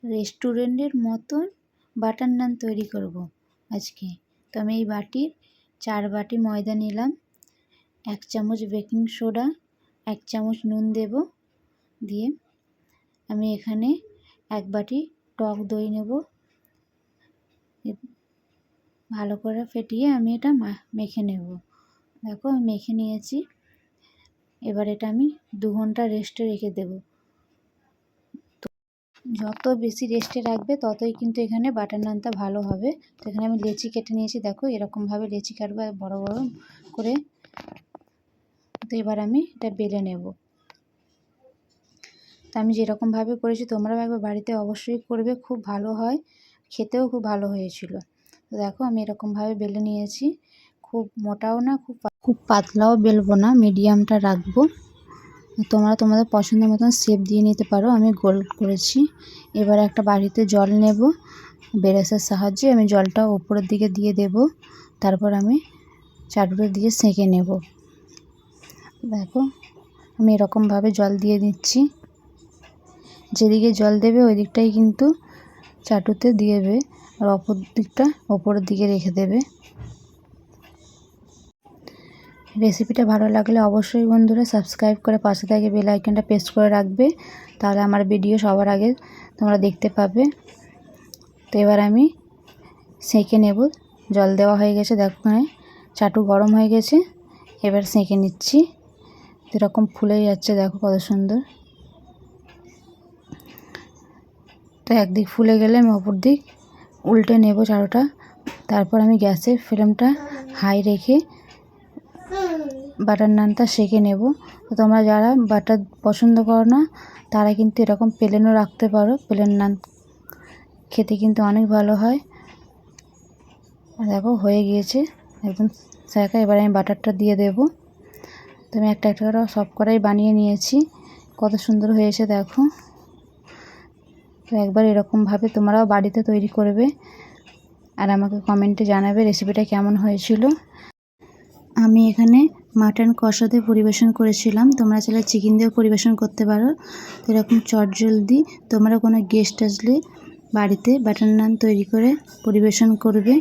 রেস্টুরেন্টের মতন বাটার নান তৈরি করব আজকে। তো আমি এই বাটির 4 বাটি ময়দা নিলাম, 1 চামচ বেকিং সোডা, 1 চামচ নুন দেব, দিয়ে আমি এখানে 1 বাটি টক দই নেব। ভালো করে ফেটিয়ে আমি এটা মেখে নেব। দেখো আমি মেখে নিয়েছি। এবার এটা আমি 2 ঘন্টা রেস্টে রেখে দেব। যত বেশি রেস্টে রাখবে ততই কিন্তু এখানে বাটার নানটা ভালো হবে। তো এখানে আমি লেচি কেটে নিয়েছি, দেখো এরকমভাবে লেচি কাটবো বড় বড় করে। তো এবার আমি এটা বেলে নেব। তো আমি যেরকমভাবে করেছি তোমরাও একবার বাড়িতে অবশ্যই করবে, খুব ভালো হয়, খেতেও খুব ভালো হয়েছিল। তো দেখো আমি এরকমভাবে বেলে নিয়েছি, খুব মোটাও না খুব পাতলাও বেলবো না, মিডিয়ামটা রাখবো। তোমরা তোমাদের পছন্দ মতন শেপ দিয়ে নিতে পারো। আমি গোল করেছি। এবার একটা বাটিতে জল নেব, ব্রাশের সাহায্যে আমি জলটা উপরের দিকে দিয়ে দেব। তারপর আমি চাটুটা দিয়ে সেঁকে নেব। দেখো আমি এরকমভাবে জল দিয়ে দিচ্ছি। যেদিকে জল দেবে ওই দিকটাই কিন্তু চাটুতে দিয়ে দেবে, আর অপর দিকটা ওপরের দিকে রেখে দেবে। রেসিপিটা ভালো লাগলে অবশ্যই বন্ধুরা সাবস্ক্রাইব করে পাশে থেকে বেল আইকনটা প্রেস করে রাখবে, তাহলে আমার ভিডিও সবার আগে তোমরা দেখতে পাবে। তো এবার আমি সেঁকে নেব। জল দেওয়া হয়ে গেছে, দেখো চাটু গরম হয়ে গেছে। এবার সেঁকে নিচ্ছি। এরকম ফুলে যাচ্ছে, দেখো কত সুন্দর। তো একদিক ফুলে গেলে আমি অপর দিক উল্টে নেব চাটুটা। তারপর আমি গ্যাসের ফ্লেমটা হাই রেখে বাটার নানটা সেঁকে নেব। তো তোমরা যারা বাটার পছন্দ করো না তারা কিন্তু এরকম প্লেনও রাখতে পারো। প্লেন নান খেতে কিন্তু অনেক ভালো হয়। দেখো হয়ে গিয়েছে একদম সেঁকা। এবার আমি বাটারটা দিয়ে দেব। তো আমি একটা একটা করে সব করাই বানিয়ে নিয়েছি। কত সুন্দর হয়েছে দেখো। তো একবার এরকমভাবে তোমরাও বাড়িতে তৈরি করবে, আর আমাকে কমেন্টে জানাবে রেসিপিটা কেমন হয়েছিল। আমি এখানে মাটন কষা দিয়ে পরিবেশন করেছিলাম, তোমরা চাইলে চিকেন দিয়েও পরিবেশন করতে পারো। তো এরকম চটজলদি তোমরা কোনো গেস্ট আসলে বাড়িতে বাটার নান তৈরি করে পরিবেশন করবে,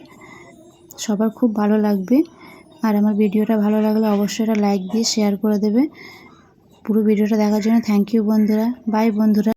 সবার খুব ভালো লাগবে। আর আমার ভিডিওটা ভালো লাগলে অবশ্যই একটা লাইক দিয়ে শেয়ার করে দেবে। পুরো ভিডিওটা দেখার জন্য থ্যাংক ইউ বন্ধুরা। বাই বন্ধুরা।